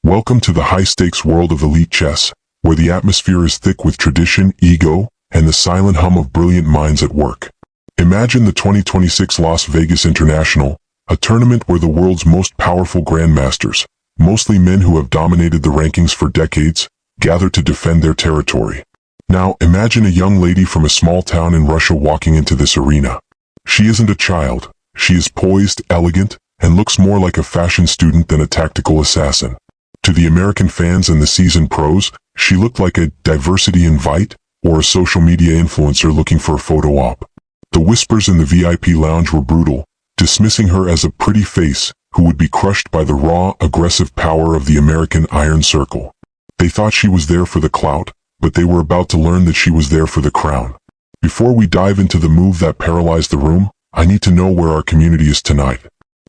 Welcome to the high-stakes world of elite chess, where the atmosphere is thick with tradition, ego, and the silent hum of brilliant minds at work. Imagine the 2026 Las Vegas International, a tournament where the world's most powerful grandmasters, mostly men who have dominated the rankings for decades, gather to defend their territory. Now, imagine a young lady from a small town in Russia walking into this arena. She isn't a child. She is poised, elegant, and looks more like a fashion student than a tactical assassin. To the American fans and the seasoned pros, she looked like a diversity invite or a social media influencer looking for a photo op. The whispers in the VIP lounge were brutal, dismissing her as a pretty face who would be crushed by the raw, aggressive power of the American Iron Circle. They thought she was there for the clout, but they were about to learn that she was there for the crown. Before we dive into the move that paralyzed the room, I need to know where our community is tonight.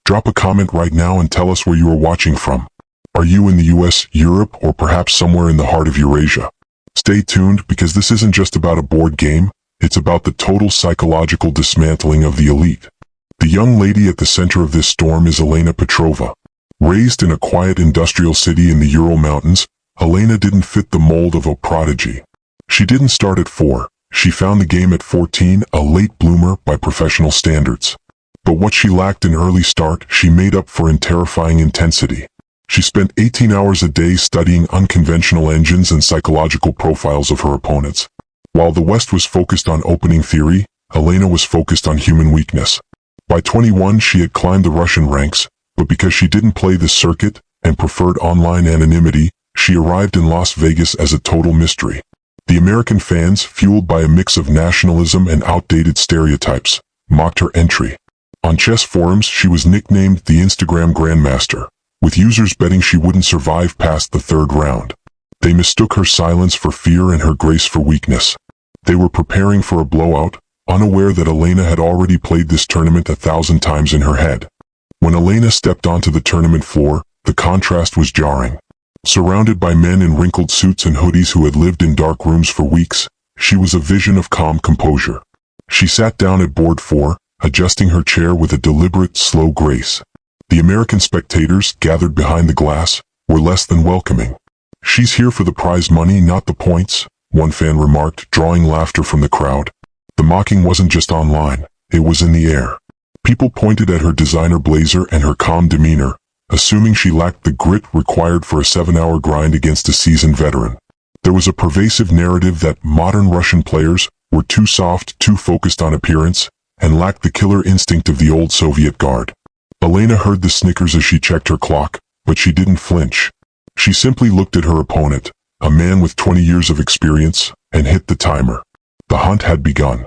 Drop a comment right now and tell us where you are watching from. Are you in the US, Europe, or perhaps somewhere in the heart of Eurasia? Stay tuned, because this isn't just about a board game, it's about the total psychological dismantling of the elite. The young lady at the center of this storm is Elena Petrova. Raised in a quiet industrial city in the Ural Mountains, Elena didn't fit the mold of a prodigy. She didn't start at 4. She found the game at 14, a late bloomer by professional standards. But what she lacked in early start, she made up for in terrifying intensity. She spent 18 hours a day studying unconventional engines and psychological profiles of her opponents. While the West was focused on opening theory, Elena was focused on human weakness. By 21, she had climbed the Russian ranks, but because she didn't play the circuit and preferred online anonymity, she arrived in Las Vegas as a total mystery. The American fans, fueled by a mix of nationalism and outdated stereotypes, mocked her entry. On chess forums, she was nicknamed the Instagram Grandmaster, with users betting she wouldn't survive past the 3rd round. They mistook her silence for fear and her grace for weakness. They were preparing for a blowout, unaware that Elena had already played this tournament 1,000 times in her head. When Elena stepped onto the tournament floor, the contrast was jarring. Surrounded by men in wrinkled suits and hoodies who had lived in dark rooms for weeks, she was a vision of calm composure. She sat down at board 4, adjusting her chair with a deliberate, slow grace. The American spectators, gathered behind the glass, were less than welcoming. "She's here for the prize money, not the points," one fan remarked, drawing laughter from the crowd. The mocking wasn't just online, it was in the air. People pointed at her designer blazer and her calm demeanor, assuming she lacked the grit required for a 7-hour grind against a seasoned veteran. There was a pervasive narrative that modern Russian players were too soft, too focused on appearance, and lacked the killer instinct of the old Soviet Guard. Elena heard the snickers as she checked her clock, but she didn't flinch. She simply looked at her opponent, a man with 20 years of experience, and hit the timer. The hunt had begun.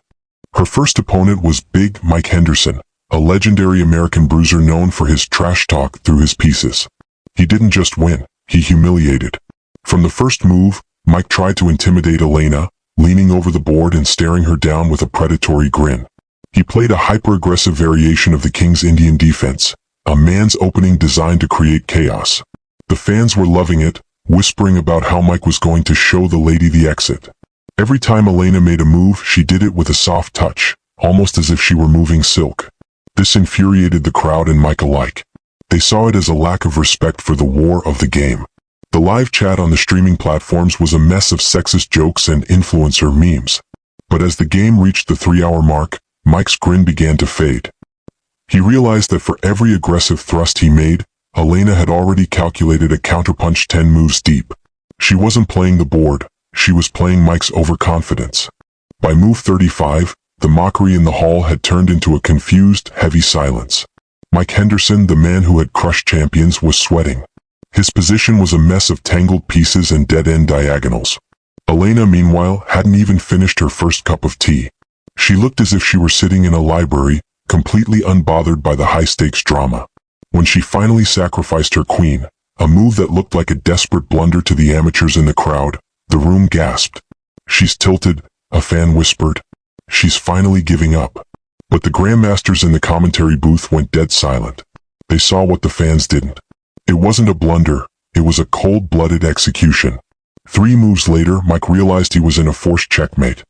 Her first opponent was Big Mike Henderson, a legendary American bruiser known for his trash talk through his pieces. He didn't just win, he humiliated. From the first move, Mike tried to intimidate Elena, leaning over the board and staring her down with a predatory grin. He played a hyper-aggressive variation of the King's Indian defense, a man's opening designed to create chaos. The fans were loving it, whispering about how Mike was going to show the lady the exit. Every time Elena made a move, she did it with a soft touch, almost as if she were moving silk. This infuriated the crowd and Mike alike. They saw it as a lack of respect for the war of the game. The live chat on the streaming platforms was a mess of sexist jokes and influencer memes. But as the game reached the 3-hour mark, Mike's grin began to fade. He realized that for every aggressive thrust he made, Elena had already calculated a counterpunch 10 moves deep. She wasn't playing the board, she was playing Mike's overconfidence. By move 35, the mockery in the hall had turned into a confused, heavy silence. Mike Henderson, the man who had crushed champions, was sweating. His position was a mess of tangled pieces and dead-end diagonals. Elena, meanwhile, hadn't even finished her first cup of tea. She looked as if she were sitting in a library, completely unbothered by the high-stakes drama. When she finally sacrificed her queen, a move that looked like a desperate blunder to the amateurs in the crowd, the room gasped. "She's tilted," a fan whispered. "She's finally giving up." But the Grandmasters in the commentary booth went dead silent. They saw what the fans didn't. It wasn't a blunder, it was a cold-blooded execution. 3 moves later, Mike realized he was in a forced checkmate.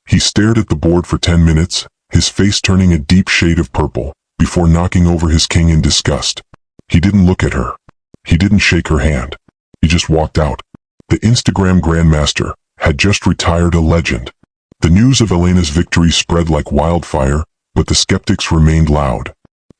He stared at the board for 10 minutes, his face turning a deep shade of purple, before knocking over his king in disgust. He didn't look at her. He didn't shake her hand. He just walked out. The Instagram Grandmaster had just retired a legend. The news of Elena's victory spread like wildfire, but the skeptics remained loud.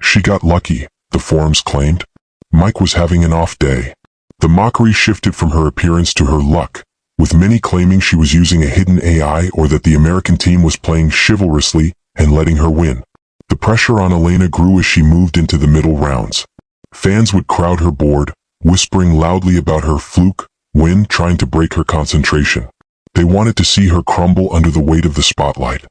She got lucky, the forums claimed. Mike was having an off day. The mockery shifted from her appearance to her luck, with many claiming she was using a hidden AI or that the American team was playing chivalrously and letting her win. The pressure on Elena grew as she moved into the middle rounds. Fans would crowd her board, whispering loudly about her fluke win, trying to break her concentration. They wanted to see her crumble under the weight of the spotlight.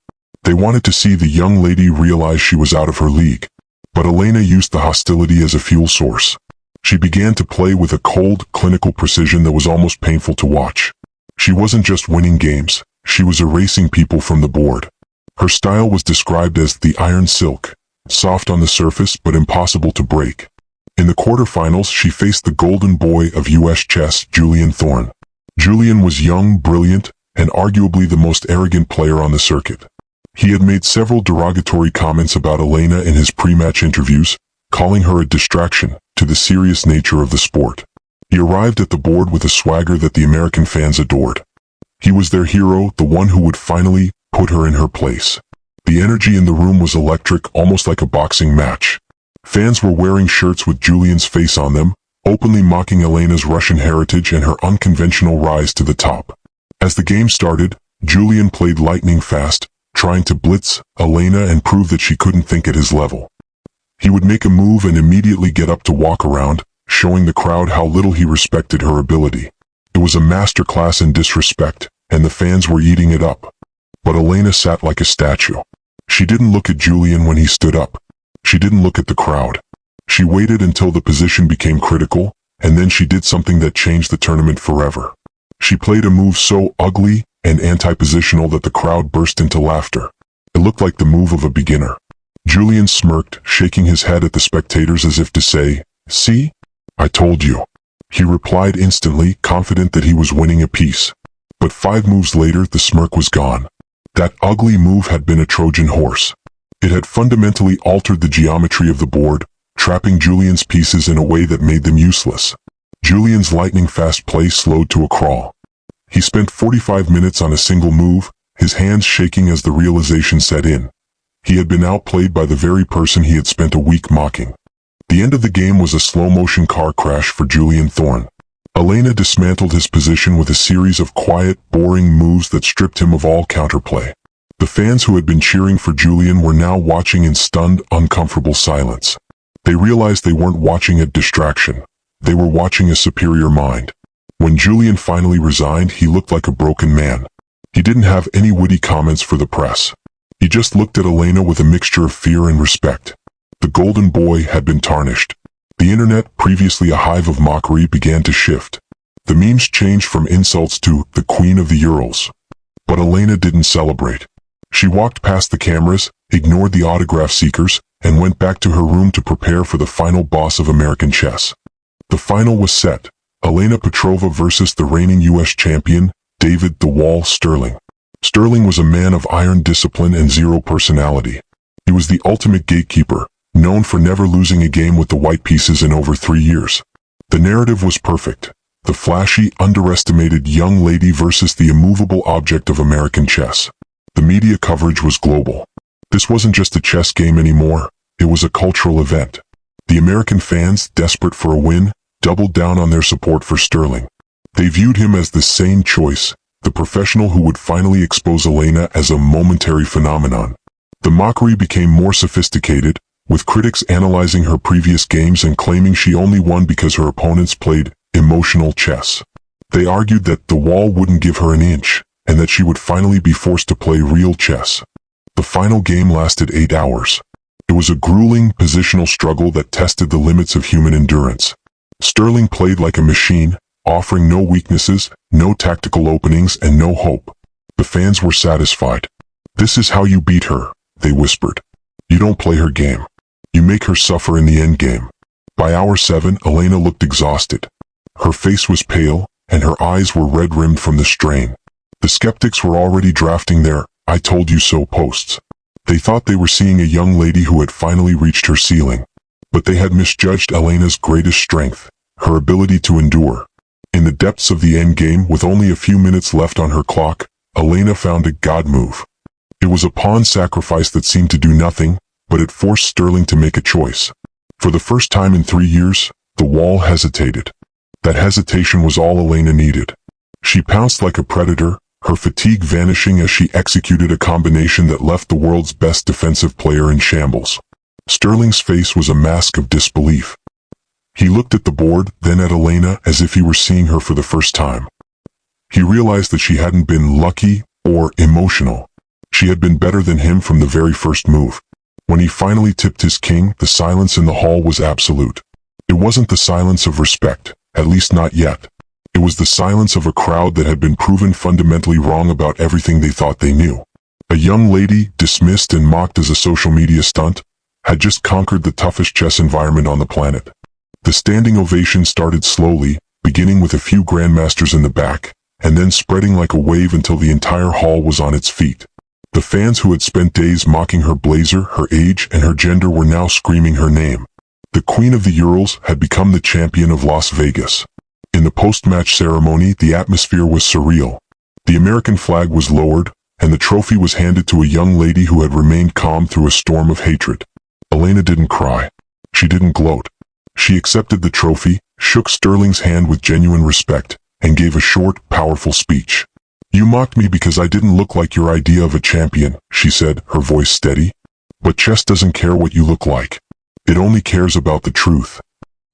They wanted to see the young lady realize she was out of her league. But Elena used the hostility as a fuel source. She began to play with a cold, clinical precision that was almost painful to watch. She wasn't just winning games, she was erasing people from the board. Her style was described as the iron silk, soft on the surface but impossible to break. In the quarterfinals, she faced the golden boy of U.S. chess, Julian Thorne. Julian was young, brilliant, and arguably the most arrogant player on the circuit. He had made several derogatory comments about Elena in his pre-match interviews, calling her a distraction to the serious nature of the sport. He arrived at the board with a swagger that the American fans adored. He was their hero, the one who would finally put her in her place. The energy in the room was electric, almost like a boxing match. Fans were wearing shirts with Julian's face on them, openly mocking Elena's Russian heritage and her unconventional rise to the top. As the game started, Julian played lightning fast, trying to blitz Elena and prove that she couldn't think at his level. He would make a move and immediately get up to walk around, showing the crowd how little he respected her ability. It was a masterclass in disrespect, and the fans were eating it up. But Elena sat like a statue. She didn't look at Julian when he stood up. She didn't look at the crowd. She waited until the position became critical, and then she did something that changed the tournament forever. She played a move so ugly and anti-positional that the crowd burst into laughter. It looked like the move of a beginner. Julian smirked, shaking his head at the spectators as if to say, "See? I told you." He replied instantly, confident that he was winning a piece. But 5 moves later, the smirk was gone. That ugly move had been a Trojan horse. It had fundamentally altered the geometry of the board, trapping Julian's pieces in a way that made them useless. Julian's lightning-fast play slowed to a crawl. He spent 45 minutes on a single move, his hands shaking as the realization set in. He had been outplayed by the very person he had spent a week mocking. The end of the game was a slow-motion car crash for Julian Thorne. Elena dismantled his position with a series of quiet, boring moves that stripped him of all counterplay. The fans who had been cheering for Julian were now watching in stunned, uncomfortable silence. They realized they weren't watching a distraction. They were watching a superior mind. When Julian finally resigned, he looked like a broken man. He didn't have any witty comments for the press. He just looked at Elena with a mixture of fear and respect. The golden boy had been tarnished. The internet, previously a hive of mockery, began to shift. The memes changed from insults to the Queen of the Urals. But Elena didn't celebrate. She walked past the cameras, ignored the autograph seekers, and went back to her room to prepare for the final boss of American chess. The final was set. Elena Petrova versus the reigning U.S. champion, David "The Wall" Sterling. Sterling was a man of iron discipline and zero personality. He was the ultimate gatekeeper, known for never losing a game with the white pieces in over 3 years. The narrative was perfect. The flashy, underestimated young lady versus the immovable object of American chess. The media coverage was global. This wasn't just a chess game anymore, it was a cultural event. The American fans, desperate for a win, doubled down on their support for Sterling. They viewed him as the sane choice, the professional who would finally expose Elena as a momentary phenomenon. The mockery became more sophisticated, with critics analyzing her previous games and claiming she only won because her opponents played emotional chess. They argued that the wall wouldn't give her an inch, and that she would finally be forced to play real chess. The final game lasted 8 hours. It was a grueling, positional struggle that tested the limits of human endurance. Sterling played like a machine, offering no weaknesses, no tactical openings, and no hope. The fans were satisfied. "This is how you beat her," they whispered. "You don't play her game. You make her suffer in the endgame." By hour 7, Elena looked exhausted. Her face was pale, and her eyes were red-rimmed from the strain. The skeptics were already drafting their "I told you so" posts. They thought they were seeing a young lady who had finally reached her ceiling. But they had misjudged Elena's greatest strength, her ability to endure. In the depths of the endgame, with only a few minutes left on her clock, Elena found a god move. It was a pawn sacrifice that seemed to do nothing, but it forced Sterling to make a choice. For the first time in 3 years, the wall hesitated. That hesitation was all Elena needed. She pounced like a predator, her fatigue vanishing as she executed a combination that left the world's best defensive player in shambles. Sterling's face was a mask of disbelief. He looked at the board, then at Elena, as if he were seeing her for the first time. He realized that she hadn't been lucky or emotional. She had been better than him from the very first move. When he finally tipped his king, the silence in the hall was absolute. It wasn't the silence of respect, at least not yet. It was the silence of a crowd that had been proven fundamentally wrong about everything they thought they knew. A young lady, dismissed and mocked as a social media stunt, had just conquered the toughest chess environment on the planet. The standing ovation started slowly, beginning with a few Grandmasters in the back, and then spreading like a wave until the entire hall was on its feet. The fans who had spent days mocking her blazer, her age, and her gender were now screaming her name. The Queen of the Urals had become the champion of Las Vegas. In the post-match ceremony, the atmosphere was surreal. The American flag was lowered, and the trophy was handed to a young lady who had remained calm through a storm of hatred. Elena didn't cry. She didn't gloat. She accepted the trophy, shook Sterling's hand with genuine respect, and gave a short, powerful speech. "You mocked me because I didn't look like your idea of a champion," she said, her voice steady. "But chess doesn't care what you look like. It only cares about the truth."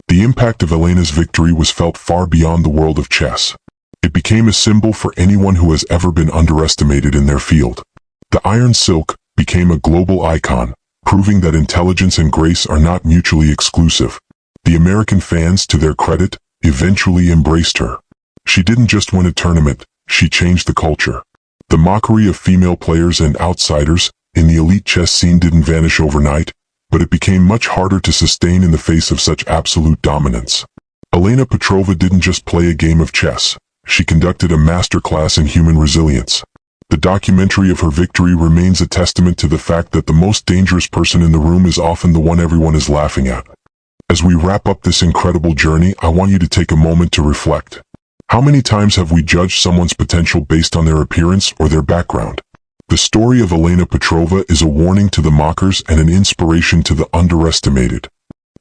The impact of Elena's victory was felt far beyond the world of chess. It became a symbol for anyone who has ever been underestimated in their field. The Iron Silk became a global icon, proving that intelligence and grace are not mutually exclusive. The American fans, to their credit, eventually embraced her. She didn't just win a tournament, she changed the culture. The mockery of female players and outsiders in the elite chess scene didn't vanish overnight, but it became much harder to sustain in the face of such absolute dominance. Elena Petrova didn't just play a game of chess, she conducted a masterclass in human resilience. The documentary of her victory remains a testament to the fact that the most dangerous person in the room is often the one everyone is laughing at. As we wrap up this incredible journey, I want you to take a moment to reflect. How many times have we judged someone's potential based on their appearance or their background? The story of Elena Petrova is a warning to the mockers and an inspiration to the underestimated.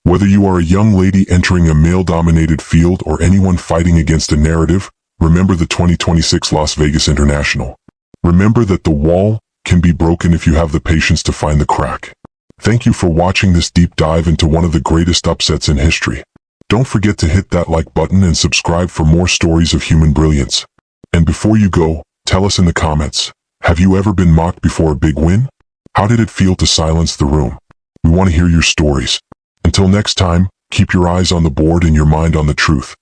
Whether you are a young lady entering a male-dominated field or anyone fighting against a narrative, remember the 2026 Las Vegas International. Remember that the wall can be broken if you have the patience to find the crack. Thank you for watching this deep dive into one of the greatest upsets in history. Don't forget to hit that like button and subscribe for more stories of human brilliance. And before you go, tell us in the comments, have you ever been mocked before a big win? How did it feel to silence the room? We want to hear your stories. Until next time, keep your eyes on the board and your mind on the truth.